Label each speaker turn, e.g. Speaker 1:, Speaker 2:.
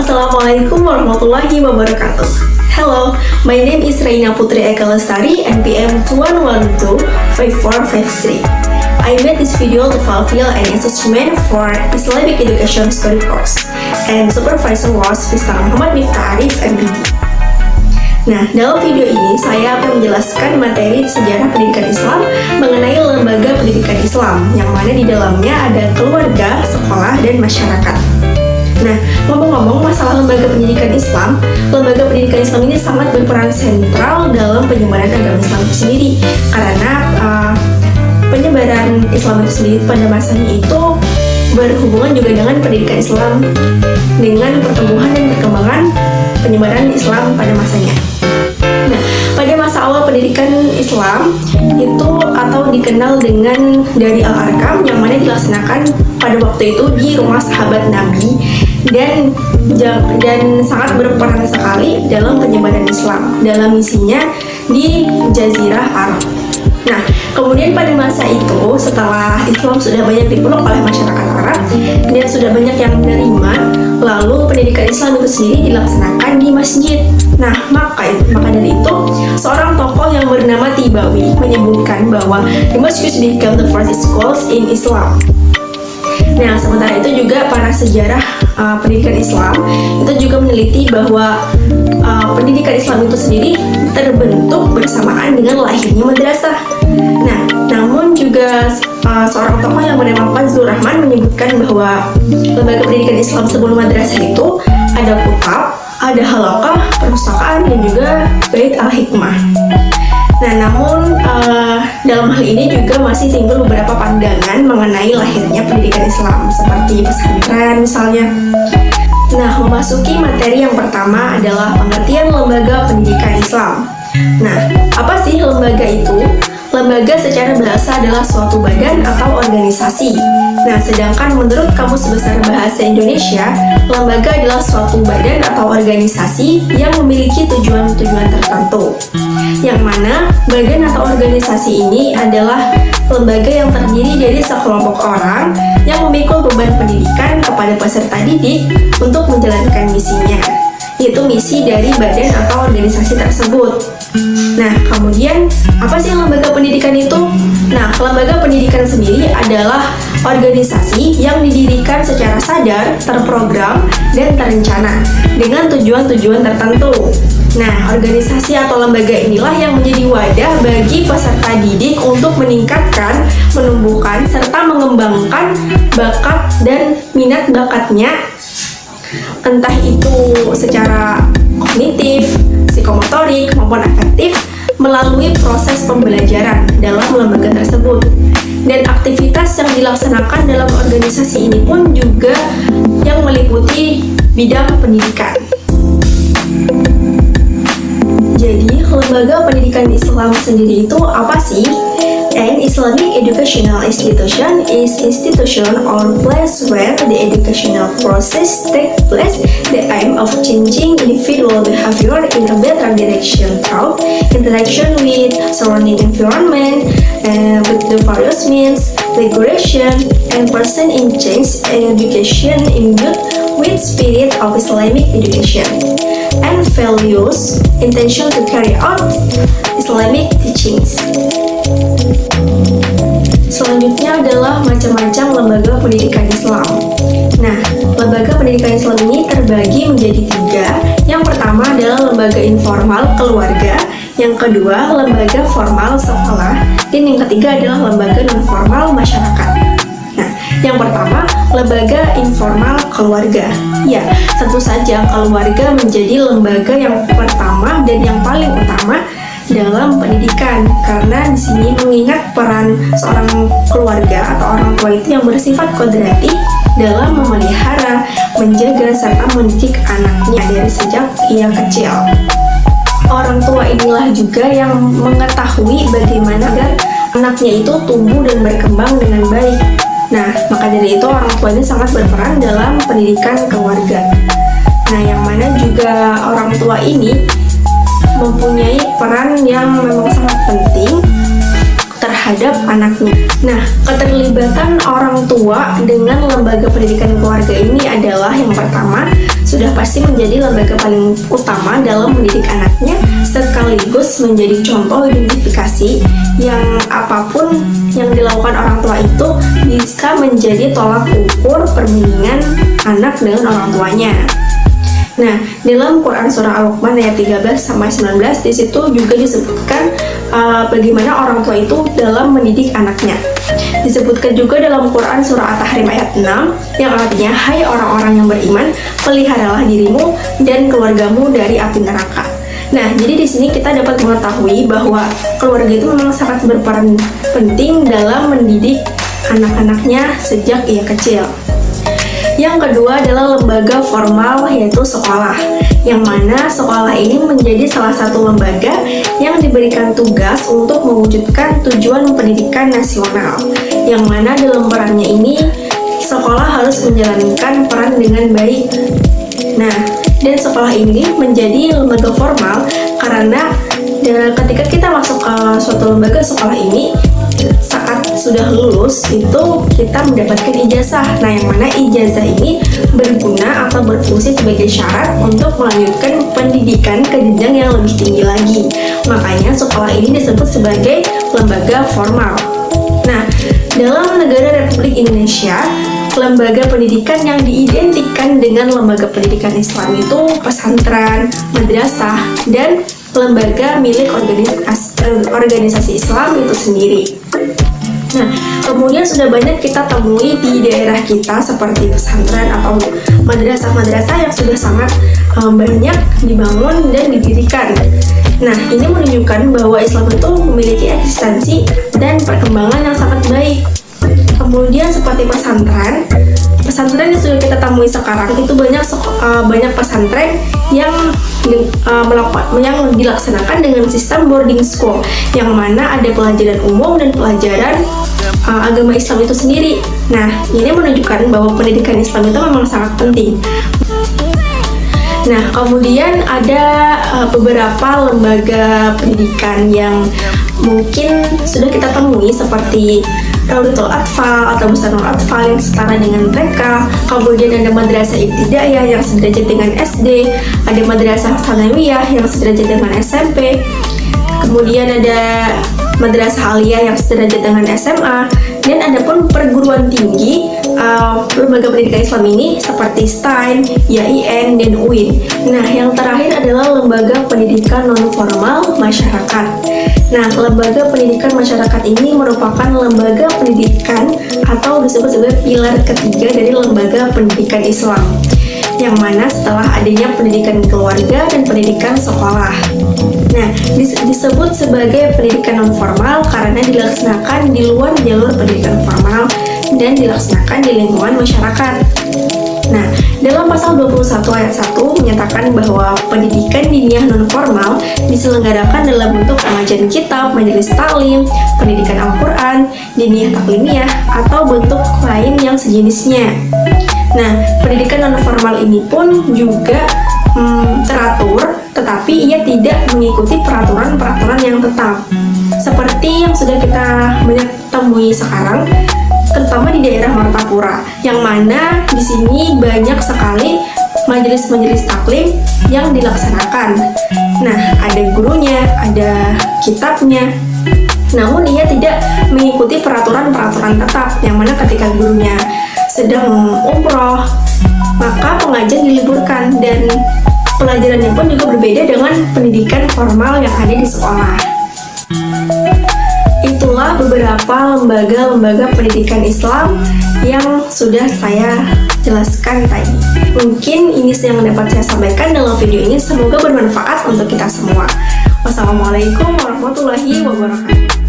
Speaker 1: Assalamualaikum warahmatullahi wabarakatuh. Hello, my name is Reina Putri Eka Lestari, NPM 21125453. I made this video to fulfill an assessment for Islamic Education Study Course, and supervisor was Mr. Muhammad Miftah Arif, MPD. Nah, dalam video ini saya akan menjelaskan materi sejarah pendidikan Islam mengenai lembaga pendidikan Islam, yang mana di dalamnya ada keluarga, sekolah, dan masyarakat. Nah, ngomong-ngomong masalah lembaga pendidikan Islam ini sangat berperan sentral dalam penyebaran agama Islam itu sendiri, karena penyebaran Islam itu sendiri pada masanya itu berhubungan juga dengan pendidikan Islam, dengan pertumbuhan dan perkembangan penyebaran Islam pada masanya. Nah, pada masa awal pendidikan Islam itu atau dikenal dengan dari Al-Arkam, yang mana dilaksanakan pada waktu itu di rumah sahabat Nabi dan sangat berperan sekali dalam penyebaran Islam dalam misinya di Jazirah Arab. Nah, kemudian pada masa itu setelah Islam sudah banyak dipeluk oleh masyarakat Arab dan sudah banyak yang menerima, lalu pendidikan Islam itu sendiri dilaksanakan di masjid. Nah, maka dari itu seorang tokoh yang bernama Tibawi menyebutkan bahwa the mosques become the first schools in Islam. Nah, sementara itu juga para sejarah pendidikan Islam itu juga meneliti bahwa pendidikan Islam itu sendiri terbentuk bersamaan dengan lahirnya madrasah. Nah, namun juga seorang tokoh yang bernama Fazlur Rahman menyebutkan bahwa lembaga pendidikan Islam sebelum madrasah itu ada kutab, ada halaqah, perpustakaan, dan juga bait al-hikmah. Nah, namun dalam hal ini juga masih timbul beberapa pandangan mengenai lahirnya pendidikan Islam, seperti pesantren misalnya. Nah, memasuki materi yang pertama adalah pengertian lembaga pendidikan Islam. Nah, apa sih lembaga itu? Lembaga secara bahasa adalah suatu badan atau organisasi. Nah, sedangkan menurut Kamus Besar Bahasa Indonesia, lembaga adalah suatu badan atau organisasi yang memiliki tujuan-tujuan tertentu. Yang mana badan atau organisasi ini adalah lembaga yang terdiri dari sekelompok orang yang memikul beban pendidikan kepada peserta didik untuk menjalankan misinya, yaitu misi dari badan atau organisasi tersebut. Nah, kemudian apa sih lembaga pendidikan itu? Nah, lembaga pendidikan sendiri adalah organisasi yang didirikan secara sadar, terprogram, dan terencana dengan tujuan-tujuan tertentu. Nah, organisasi atau lembaga inilah yang menjadi wadah bagi peserta didik untuk meningkatkan, menumbuhkan, serta mengembangkan bakat dan minat bakatnya, entah itu secara kognitif, psikomotorik, maupun afektif, melalui proses pembelajaran dalam lembaga tersebut. Dan aktivitas yang dilaksanakan dalam organisasi ini pun juga yang meliputi bidang pendidikan. Jadi, lembaga pendidikan Islam sendiri itu apa sih? An Islamic educational institution is institution or place where the educational process take place. The aim of changing individual behavior in a better direction through interaction with surrounding environment, with the various means, regulation, and person in change and education imbued with spirit of Islamic education and values, intention to carry out Islamic teachings. Selanjutnya adalah macam-macam lembaga pendidikan Islam. Nah, lembaga pendidikan Islam ini terbagi menjadi 3. Yang pertama adalah lembaga informal keluarga, yang kedua lembaga formal sekolah, dan yang ketiga adalah lembaga non-formal masyarakat. Nah, yang pertama lembaga informal keluarga. Ya, tentu saja keluarga menjadi lembaga yang pertama dan yang paling utama dalam pendidikan, karena di sini mengingat peran seorang keluarga atau orang tua itu yang bersifat kodrati dalam memelihara, menjaga, serta mendidik anaknya dari sejak ia kecil. Orang tua inilah juga yang mengetahui bagaimana agar anaknya itu tumbuh dan berkembang dengan baik. Nah, maka dari itu orang tua ini sangat berperan dalam pendidikan keluarga. Nah, yang mana juga orang tua ini mempunyai peran yang memang sangat penting terhadap terhadap anaknya. Nah, keterlibatan orang tua dengan lembaga pendidikan keluarga ini adalah yang pertama, sudah pasti menjadi lembaga paling utama dalam mendidik anaknya, sekaligus menjadi contoh identifikasi yang apapun yang dilakukan orang tua itu bisa menjadi tolak ukur perbandingan anak dengan orang tuanya. Nah, dalam Quran surah Al-Luqman ayat 13-19 di situ juga disebutkan bagaimana orang tua itu dalam mendidik anaknya. Disebutkan juga dalam Quran surah At-Tahrim ayat 6 yang artinya, hai orang-orang yang beriman, peliharalah dirimu dan keluargamu dari api neraka. Nah, jadi di sini kita dapat mengetahui bahwa keluarga itu memang sangat berperan penting dalam mendidik anak-anaknya sejak ia kecil. Yang kedua adalah lembaga formal, yaitu sekolah, yang mana sekolah ini menjadi salah satu lembaga yang diberikan tugas untuk mewujudkan tujuan pendidikan nasional, yang mana dalam perannya ini sekolah harus menjalankan peran dengan baik. Nah, dan sekolah ini menjadi lembaga formal karena ketika kita masuk ke suatu lembaga sekolah ini, saat sudah lulus itu kita mendapatkan ijazah. Nah, yang mana ijazah ini berguna atau berfungsi sebagai syarat untuk melanjutkan pendidikan ke jenjang yang lebih tinggi lagi. Makanya sekolah ini disebut sebagai lembaga formal. Nah, dalam negara Republik Indonesia, lembaga pendidikan yang diidentikan dengan lembaga pendidikan Islam itu pesantren, madrasah, dan lembaga milik organisasi Islam itu sendiri. Nah, kemudian sudah banyak kita temui di daerah kita seperti pesantren atau madrasah-madrasah yang sudah sangat banyak dibangun dan didirikan. Nah, ini menunjukkan bahwa Islam itu memiliki eksistensi dan perkembangan yang sangat baik. Kemudian seperti pesantren yang sudah kita temui sekarang itu banyak pesantren yang dilaksanakan dengan sistem boarding school, yang mana ada pelajaran umum dan pelajaran agama Islam itu sendiri. Nah, ini menunjukkan bahwa pendidikan Islam itu memang sangat penting. Nah, kemudian ada beberapa lembaga pendidikan yang mungkin sudah kita temui seperti Raudatul Atfal atau Bustanul Atfal yang setara dengan TK. Kemudian ada Madrasah Ibtidaiyah yang sederajat dengan SD, ada Madrasah Tsanawiyah yang sederajat dengan SMP. Kemudian ada Madrasah Aliyah yang sederajat dengan SMA, dan ada pun perguruan tinggi lembaga pendidikan Islam ini seperti STAIN, YAIN, dan UIN. Nah, yang terakhir adalah lembaga pendidikan non-formal masyarakat. Nah, lembaga pendidikan masyarakat ini merupakan lembaga pendidikan atau disebut sebagai pilar ketiga dari lembaga pendidikan Islam, yang mana setelah adanya pendidikan keluarga dan pendidikan sekolah. Nah, disebut sebagai pendidikan non-formal karena dilaksanakan di luar jalur pendidikan formal dan dilaksanakan di lingkungan masyarakat. Nah, dalam pasal 21 ayat 1 menyatakan bahwa pendidikan diniyah non-formal diselenggarakan dalam bentuk pengajian kitab, majelis taklim, pendidikan Al-Quran, diniyah taklimiyah, atau bentuk lain yang sejenisnya. Nah, pendidikan non-formal ini pun juga teratur, tetapi ia tidak mengikuti peraturan-peraturan yang tetap. Seperti yang sudah kita banyak temui sekarang, terutama di daerah Martapura, yang mana di sini banyak sekali majelis-majelis taklim yang dilaksanakan. Nah, ada gurunya, ada kitabnya, namun ia tidak mengikuti peraturan-peraturan tetap, yang mana ketika gurunya sedang umroh, maka pengajian diliburkan dan pelajarannya pun juga berbeda dengan pendidikan formal yang ada di sekolah. Itulah beberapa lembaga-lembaga pendidikan Islam yang sudah saya jelaskan tadi. Mungkin ini yang dapat saya sampaikan dalam video ini. Semoga bermanfaat untuk kita semua. Wassalamualaikum warahmatullahi wabarakatuh.